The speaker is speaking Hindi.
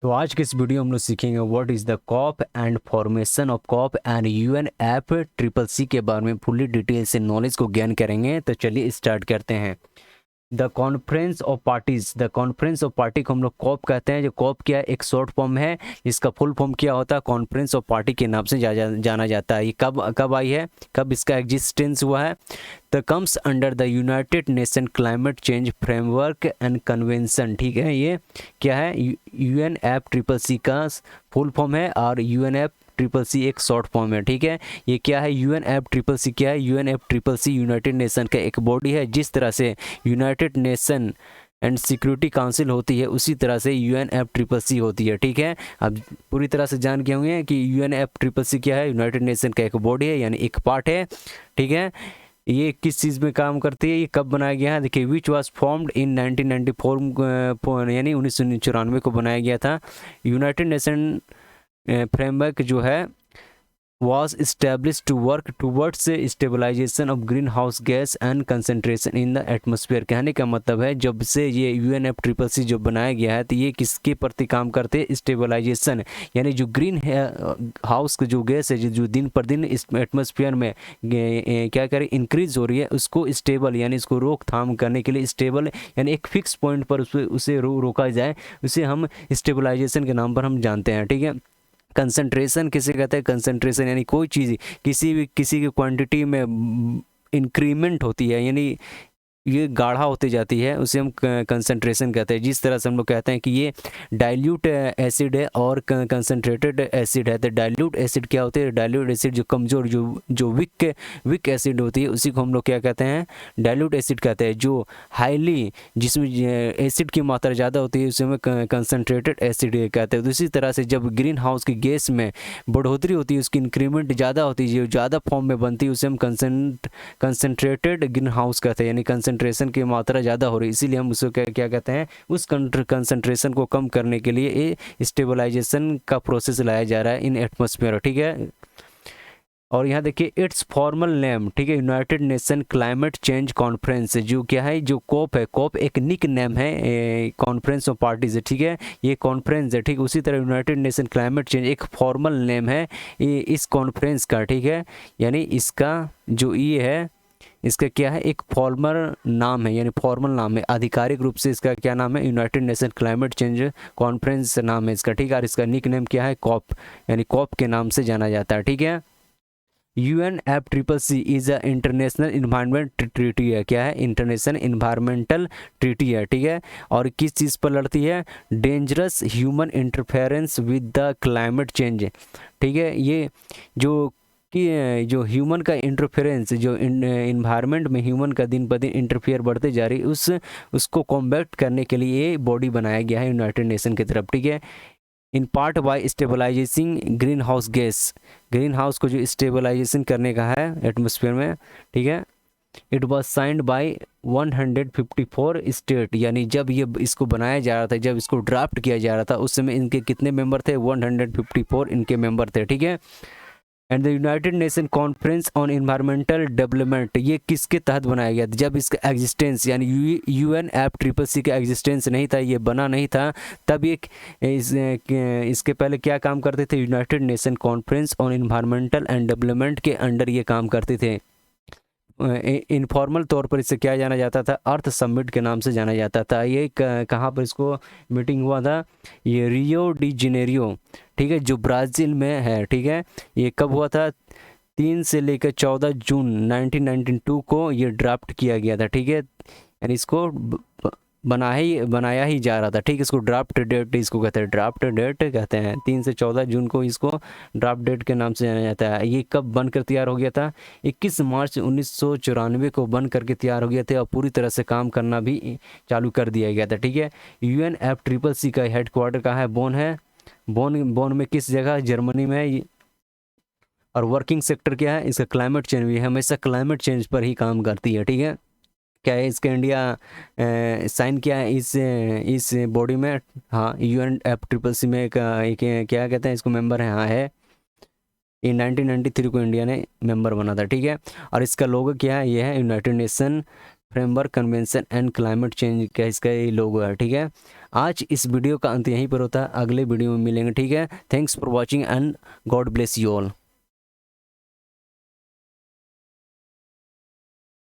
तो आज के इस वीडियो हम लोग सीखेंगे what is the COP and formation of COP and UN F triple C के बारे में फुल्ली डिटेल से नॉलेज को ज्ञान करेंगे। तो चलिए स्टार्ट करते हैं। The conference of parties, the conference of party को हम लोग कॉप कहते हैं। जो कॉप क्या है, एक शॉर्ट फॉर्म है। इसका फुल फॉर्म क्या होता है, कॉन्फ्रेंस ऑफ पार्टी के नाम से जाना जाता है। ये कब आई है, कब इसका एग्जिस्टेंस हुआ है? The comes under the United nation climate change framework and convention. ठीक है, ये क्या है, यूएन ऐप ट्रिपल सी का फुल फॉर्म है और यूएन ऐप ट्रिपल सी एक शॉर्ट फॉर्म है। ठीक है, ये क्या है, यूएन ऐप ट्रिपल सी क्या है? UN F triple C United Nation का एक बॉडी है। जिस तरह से United Nation and Security Council होती है, उसी तरह से यूएन ऐप ट्रिपल सी होती है। ठीक है, अब पूरी तरह से जान गए होंगे कि यूएन ऐप ट्रिपल सी क्या है। यूनाइटेड नेशन का एक बॉडी है, यानी एक पार्ट है। ठीक है, ये किस चीज़ में काम करती है, ये कब बनाया गया है? देखिए, विच वाज फॉर्म्ड इन 1994, यानी 1994 को बनाया गया था। यूनाइटेड नेशन फ्रेमवर्क जो है was established to work towards stabilization of greenhouse gas and concentration in the atmosphere। कहने का मतलब है, जब से ये यूएनएफ ट्रिपल सी जो बनाया गया है, तो ये किसके प्रति काम करते हैं? स्टेबलाइजेशन, यानी जो ग्रीन हाउस जो गैस है जो दिन पर दिन इस एटमोसफियर में क्या करें, इंक्रीज हो रही है, उसको स्टेबल यानी इसको रोकथाम करने के लिए, स्टेबल यानी एक फिक्स पॉइंट पर उसे रोका जाए, उसे हम स्टेबलाइजेशन के नाम पर हम जानते हैं। ठीक है, कंसंट्रेशन किसे कहते हैं? कंसंट्रेशन यानी कोई चीज़ किसी की क्वांटिटी में इंक्रीमेंट होती है, यानी ये गाढ़ा होती जाती है, उसे हम कंसंट्रेशन कहते हैं। जिस तरह से हम लोग कहते हैं कि ये डाइल्यूट एसिड है और कंसंट्रेटेड एसिड है। तो डाइल्यूट एसिड क्या होती है? डाइल्यूट एसिड जो कमज़ोर जो विक एसिड होती है, उसी को हम लोग क्या कहते हैं? डाइल्यूट एसिड कहते हैं। जो हाईली, जिसमें एसिड की मात्रा ज़्यादा होती है, उसे हम कंसनट्रेटेड एसिड कहते हैं। तो इसी तरह से जब ग्रीन हाउस की गैस में बढ़ोतरी होती है, उसकी इंक्रीमेंट ज़्यादा होती है, जो ज़्यादा फॉर्म में बनती है, उसे हम कंसनट्रेटेड ग्रीन हाउस कहते हैं, यानी कंसंट्रेशन की मात्रा ज़्यादा हो रही है। इसीलिए हम उसको क्या कहते हैं, उस कंसंट्रेशन को कम करने के लिए ये स्टेबलाइजेशन का प्रोसेस लाया जा रहा है इन एटमॉस्फेयर। ठीक है, और यहाँ देखिए इट्स फॉर्मल नेम, ठीक है, United nation climate change conference, जो क्या है, जो कॉप है, कॉप एक निक नेम है कॉन्फ्रेंस ऑफ पार्टीज है। ठीक है, ये कॉन्फ्रेंस है। ठीक, उसी तरह यूनाइटेड नेशन क्लाइमेट चेंज एक फॉर्मल नेम है ये इस कॉन्फ्रेंस का। ठीक है, यानी इसका जो ये है, इसका क्या है, एक फॉर्मल नाम है, यानी फॉर्मल नाम है, आधिकारिक रूप से इसका क्या नाम है? United nation climate change conference नाम है इसका। ठीक है, और इसका निक नेम क्या है? कॉप, यानी कॉप के नाम से जाना जाता है। ठीक है, UN F triple C is a international environment treaty है। क्या है? इंटरनेशनल इन्वायरमेंटल ट्रीटी है। ठीक है, और किस चीज़ पर लड़ती है? Dangerous human interference with the climate change. ठीक है, ये जो ह्यूमन का इंटरफेरेंस, जो इन्वायरमेंट में ह्यूमन का दिन ब दिन इंटरफेयर बढ़ते जा रही, उसको कॉम्बैट करने के लिए ये बॉडी बनाया गया है यूनाइटेड नेशन की तरफ। ठीक है, in part by stabilizing green house gas, green house को जो स्टेबलाइजेशन करने का है एटमोसफेयर में। ठीक है, it was signed by 154 state, यानी जब ये इसको बनाया जा रहा था, जब इसको ड्राफ्ट किया जा रहा था, उस समय इनके कितने मेंबर थे? 154 इनके मेंबर थे। ठीक है, and the United nation conference on environmental development, ये किसके तहत बनाया गया था? जब इसका एग्जिस्टेंस, यानी यूएन ऐप ट्रिपल सी का एग्जिस्टेंस नहीं था, ये बना नहीं था, तब इसके पहले क्या काम करते थे? United nation conference on environmental and development के अंडर ये काम करते थे। इनफॉर्मल तौर पर इसे क्या जाना जाता था? अर्थ समिट के नाम से जाना जाता था। ये कहाँ पर इसको मीटिंग हुआ था? ये रियो डी जेनेरियो, ठीक है, जो ब्राज़ील में है। ठीक है, ये कब हुआ था? 3 से लेकर 14 जून 1992 को ये ड्राफ्ट किया गया था। ठीक है, यानी इसको बनाया ही जा रहा था। ठीक है, इसको ड्राफ्ट डेट इसको कहते हैं, ड्राफ्ट डेट कहते हैं। 3 से 14 जून को इसको ड्राफ्ट डेट के नाम से जाना जाता है। ये कब बनकर तैयार हो गया था? 21 मार्च 1994 को बन करके तैयार हो गया था, और पूरी तरह से काम करना भी चालू कर दिया गया था। ठीक है, यूएन ऐप ट्रिपल सी का हेडक्वार्टर कहाँ है? बोन है। बोन में किस जगह? जर्मनी में है। और वर्किंग सेक्टर क्या है इसका? क्लाइमेट चेंज भी है, हमेशा क्लाइमेट चेंज पर ही काम करती है। ठीक है, क्या है इसका? इंडिया साइन किया है इस बॉडी में। हाँ, यूएन ऐप ट्रिपल सी में एक क्या कहते हैं इसको, मेंबर है। हाँ, है। ये 1993 को इंडिया ने मेंबर बना था। ठीक है, और इसका लोगो क्या है? ये है United nation framework convention and climate change का इसका ये लोगो है। ठीक है, आज इस वीडियो का अंत यहीं पर होता है, अगले वीडियो में मिलेंगे, ठीक है। Thanks for watching and God bless you all.